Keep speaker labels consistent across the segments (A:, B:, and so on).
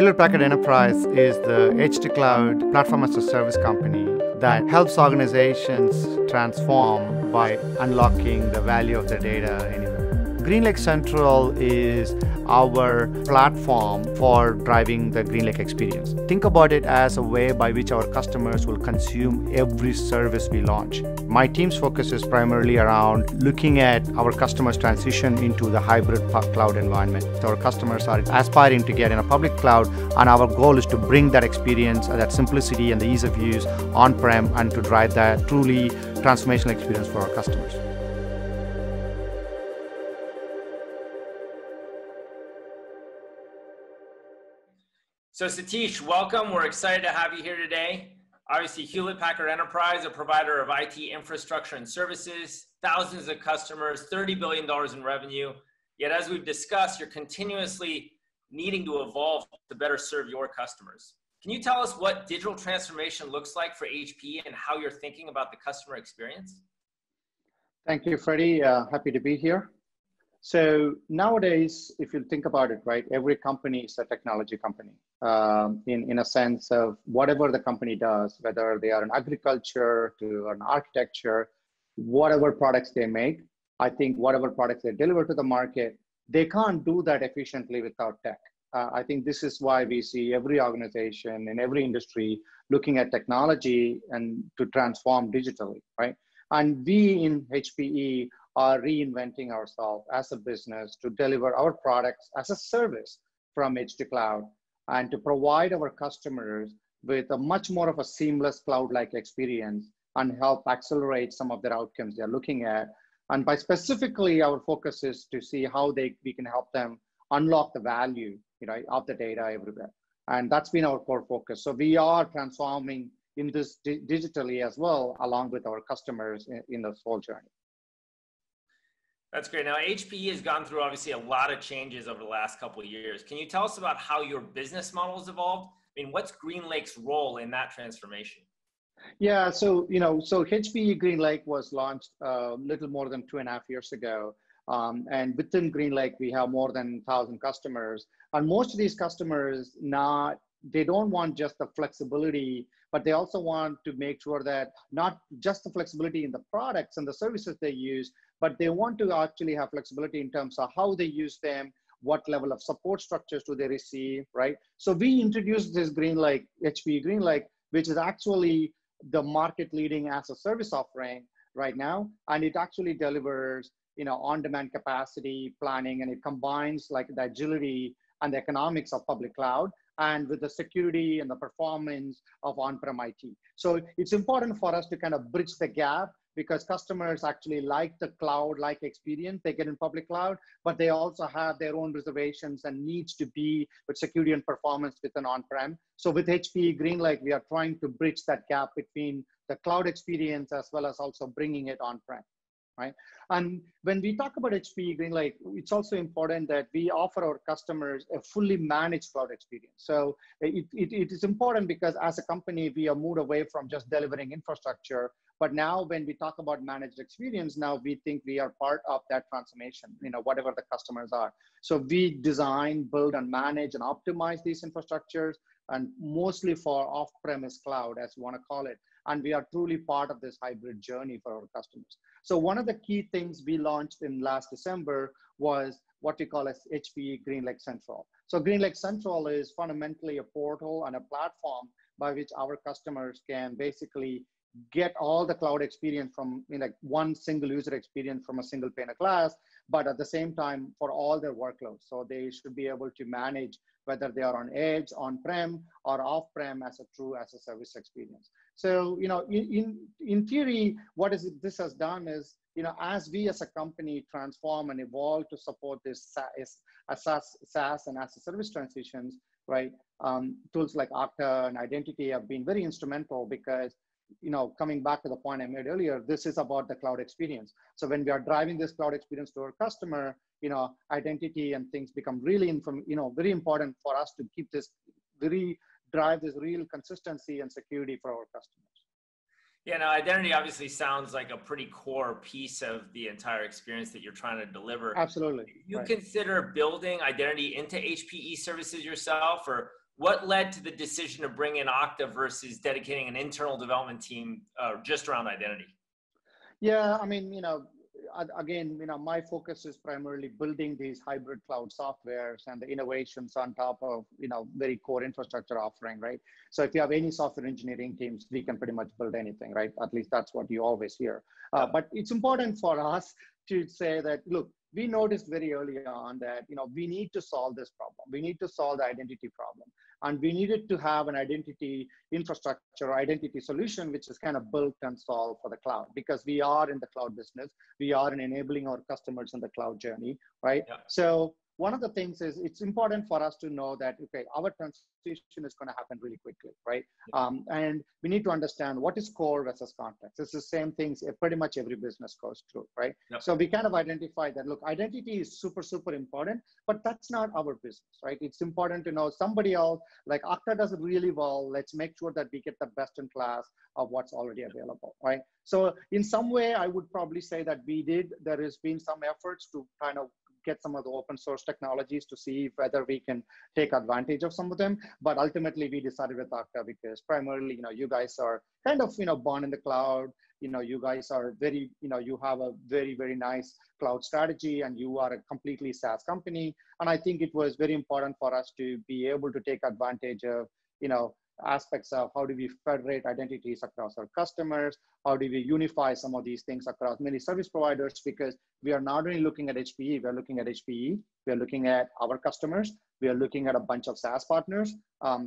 A: Hewlett Packard Enterprise is the edge to cloud platform as a service company that helps organizations transform by unlocking the value of their data anywhere. Greenlake Central is our platform for driving the Greenlake experience. Think about it as a way by which our customers will consume every service we launch. My team's focus is primarily around looking at our customers' transition into the hybrid cloud environment. Our customers are aspiring to get in a public cloud, and our goal is to bring that experience, that simplicity and the ease of use on-prem, and to drive that truly transformational experience for our customers.
B: So Satish, welcome. We're excited to have you here today. Obviously, Hewlett Packard Enterprise, a provider of IT infrastructure and services, thousands of customers, $30 billion in revenue. Yet as we've discussed, you're continuously needing to evolve to better serve your customers. Can you tell us what digital transformation looks like for HPE and how you're thinking about the customer experience?
C: Thank you, Freddie. Happy to be here. So nowadays, if you think about it, right, every company is a technology company in a sense of whatever the company does, whether they are in agriculture to an architecture, whatever products they make, I think whatever products they deliver to the market, they can't do that efficiently without tech. I think this is why we see every organization in every industry looking at technology and to transform digitally, right? And we in HPE are reinventing ourselves as a business to deliver our products as a service from edge to cloud and to provide our customers with a much more of a seamless cloud-like experience and help accelerate some of their outcomes they're looking at. And by specifically, our focus is to see how we can help them unlock the value, of the data everywhere. And that's been our core focus. So we are transforming in this digitally as well, along with our customers in this whole journey.
B: That's great. Now, HPE has gone through obviously a lot of changes over the last couple of years. Can you tell us about how your business model has evolved? I mean, what's Greenlake's role in that transformation?
C: Yeah, so HPE Greenlake was launched a little more than 2.5 years ago. And within Greenlake, we have more than 1,000 customers. And most of these customers they don't want just the flexibility, but they also want to make sure that not just the flexibility in the products and the services they use, but they want to actually have flexibility in terms of how they use them, what level of support structures do they receive, right? So we introduced this Greenlake, HPE Greenlake, which is actually the market leading as a service offering right now. And it actually delivers, on-demand capacity planning, and it combines like the agility and the economics of public cloud and with the security and the performance of on-prem IT. So it's important for us to kind of bridge the gap because customers actually like the cloud-like experience they get in public cloud, but they also have their own reservations and needs to be with security and performance within on-prem. So with HPE Greenlake, we are trying to bridge that gap between the cloud experience as well as also bringing it on-prem. Right? And when we talk about HPE Greenlake, it's also important that we offer our customers a fully managed cloud experience. So it is important because as a company, we have moved away from just delivering infrastructure. But now when we talk about managed experience, now we think we are part of that transformation, whatever the customers are. So we design, build, and manage and optimize these infrastructures, and mostly for off-premise cloud, as you want to call it. And we are truly part of this hybrid journey for our customers. So one of the key things we launched in last December was what we call as HPE Greenlake Central. So Greenlake Central is fundamentally a portal and a platform by which our customers can basically get all the cloud experience from one single user experience from a single pane of glass, but at the same time for all their workloads. So they should be able to manage whether they are on edge, on-prem, or off-prem as a true as a service experience. So, in theory, this has done is, as we as a company transform and evolve to support this SaaS and as a service transitions, right? Tools like Okta and Identity have been very instrumental because coming back to the point I made earlier, this is about the cloud experience. So when we are driving this cloud experience to our customer, identity and things become really, very important for us to keep this, drive this real consistency and security for our customers.
B: Yeah, now identity obviously sounds like a pretty core piece of the entire experience that you're trying to deliver.
C: Absolutely.
B: Do you consider building identity into HPE services yourself, or What led to the decision to bring in Okta versus dedicating an internal development team just around identity?
C: Yeah, I mean, again, my focus is primarily building these hybrid cloud softwares and the innovations on top of, very core infrastructure offering, right? So if you have any software engineering teams, we can pretty much build anything, right? At least that's what you always hear. But it's important for us to say that, look, we noticed very early on that, we need to solve this problem. We need to solve the identity problem. And we needed to have an identity infrastructure, identity solution, which is kind of built and solved for the cloud, because we are in the cloud business. We are in enabling our customers in the cloud journey, right? Yeah. So one of the things is it's important for us to know that, okay, our transition is going to happen really quickly, right? Yeah. And we need to understand what is core versus context. It's the same things pretty much every business goes through, right? Yep. So we kind of identify that, look, identity is super, super important, but that's not our business, right? It's important to know somebody else, like Okta does it really well. Let's make sure that we get the best in class of what's already available, right? So in some way, I would probably say that there has been some efforts to kind of get some of the open source technologies to see whether we can take advantage of some of them. But ultimately, we decided with Okta because primarily, you guys are kind of, born in the cloud. You guys are very, you have a very, very nice cloud strategy, and you are a completely SaaS company. And I think it was very important for us to be able to take advantage of, aspects of how do we federate identities across our customers, how do we unify some of these things across many service providers, because we are not only looking at HPE, we are looking at HPE, we are looking at our customers, we are looking at a bunch of SaaS partners,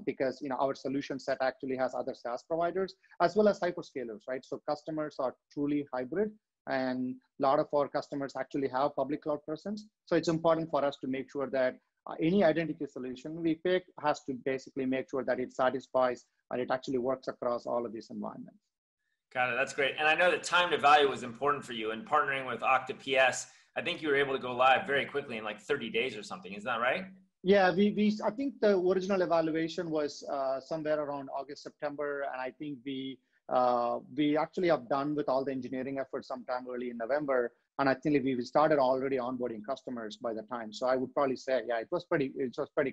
C: because our solution set actually has other SaaS providers, as well as hyperscalers, right? So customers are truly hybrid, and a lot of our customers actually have public cloud presence. So it's important for us to make sure that any identity solution we pick has to basically make sure that it satisfies and it actually works across all of these environments.
B: Got it. That's great. And I know that time to value was important for you, and partnering with Okta PS, I think you were able to go live very quickly in like 30 days or something. Is that right?
C: Yeah, I think the original evaluation was somewhere around August, September. And I think we actually have done with all the engineering efforts sometime early in November. And I think we started already onboarding customers by the time. So I would probably say, yeah, it was pretty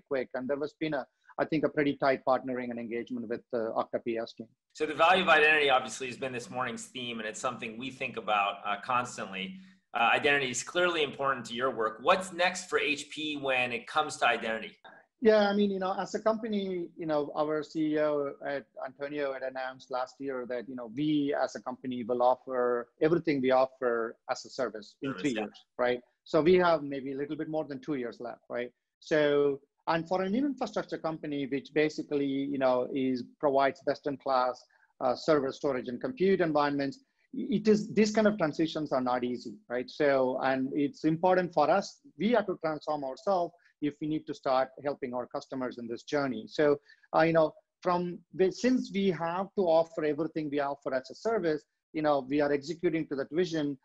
C: quick. And there was been I think a pretty tight partnering and engagement with the Okta PS team.
B: So the value of identity obviously has been this morning's theme, and it's something we think about constantly. Identity is clearly important to your work. What's next for HP when it comes to identity?
C: Yeah, I mean, as a company, our CEO at Antonio had announced last year that, we as a company will offer everything we offer as a service in 3 years, right? So we have maybe a little bit more than 2 years left, right? So, and for an infrastructure company, which basically, provides best-in-class server storage and compute environments, these kind of transitions are not easy, right? So, and it's important for us, we have to transform ourselves if we need to start helping our customers in this journey. So, since we have to offer everything we offer as a service, we are executing to that vision.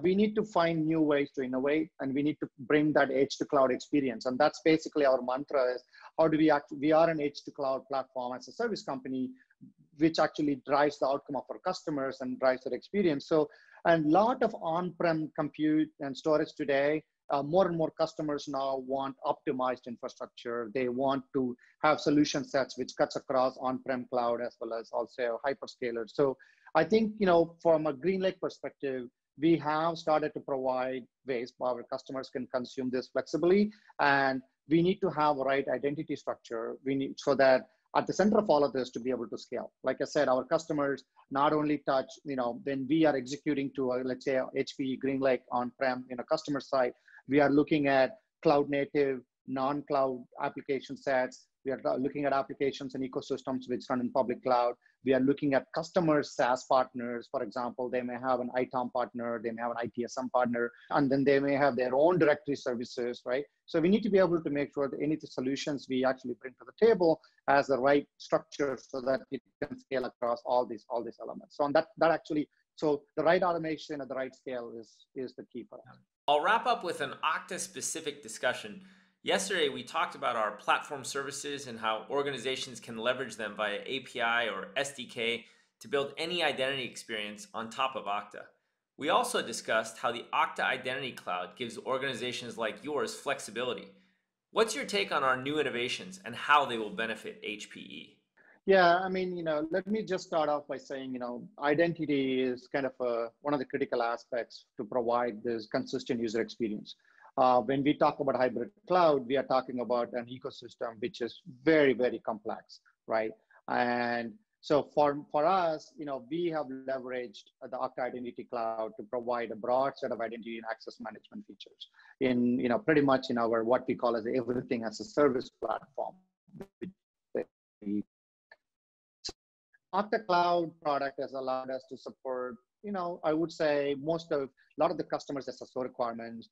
C: We need to find new ways to innovate, and we need to bring that edge to cloud experience. And that's basically our mantra is, how do we are an edge to cloud platform as a service company, which actually drives the outcome of our customers and drives their experience. So, and a lot of on-prem compute and storage today, more and more customers now want optimized infrastructure. They want to have solution sets which cuts across on-prem cloud as well as also hyperscalers. So I think, from a Greenlake perspective, we have started to provide ways our customers can consume this flexibly, and we need to have the right identity structure. We need so that at the center of all of this to be able to scale. Like I said, our customers not only touch, when we are executing to, let's say, HPE Greenlake on-prem, customer side, we are looking at cloud native, non-cloud application sets. We are looking at applications and ecosystems which run in public cloud. We are looking at customer SaaS partners. For example, they may have an ITOM partner, they may have an ITSM partner, and then they may have their own directory services, right? So we need to be able to make sure that any of the solutions we actually bring to the table has the right structure so that it can scale across all these elements. So on that actually, so the right automation at the right scale is the key for us.
B: I'll wrap up with an Okta-specific discussion. Yesterday, we talked about our platform services and how organizations can leverage them via API or SDK to build any identity experience on top of Okta. We also discussed how the Okta Identity Cloud gives organizations like yours flexibility. What's your take on our new innovations and how they will benefit HPE?
C: Yeah, I mean, let me just start off by saying, identity is kind of one of the critical aspects to provide this consistent user experience. When we talk about hybrid cloud, we are talking about an ecosystem which is very, very complex, right? And so for us, we have leveraged the Okta Identity Cloud to provide a broad set of identity and access management features in, pretty much in our what we call as everything as a service platform. Okta Cloud product has allowed us to support, I would say a lot of the customers SSO requirements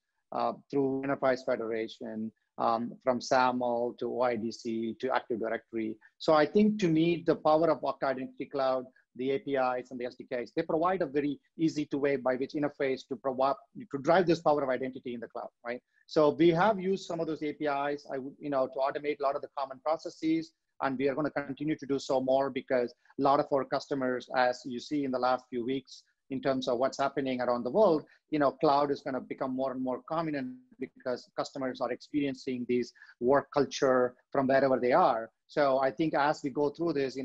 C: through Enterprise Federation, from SAML to OIDC to Active Directory. So I think to me, the power of Okta Identity Cloud, the APIs and the SDKs, they provide a very easy way by which interface to drive this power of identity in the cloud, right? So we have used some of those APIs, to automate a lot of the common processes. And we are going to continue to do so more because a lot of our customers, as you see in the last few weeks, in terms of what's happening around the world, cloud is going to become more and more common because customers are experiencing this work culture from wherever they are. So I think as we go through this,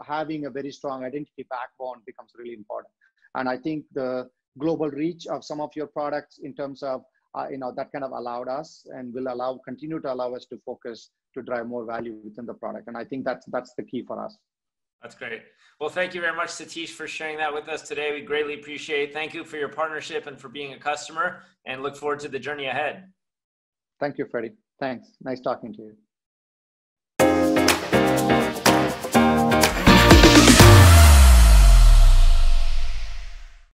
C: having a very strong identity backbone becomes really important. And I think the global reach of some of your products in terms of, that kind of allowed us and will continue to allow us to focus to drive more value within the product. And I think that's the key for us.
B: That's great. Well, thank you very much, Satish, for sharing that with us today. We greatly appreciate it. Thank you for your partnership and for being a customer, and look forward to the journey ahead.
C: Thank you, Freddie. Thanks. Nice talking to you.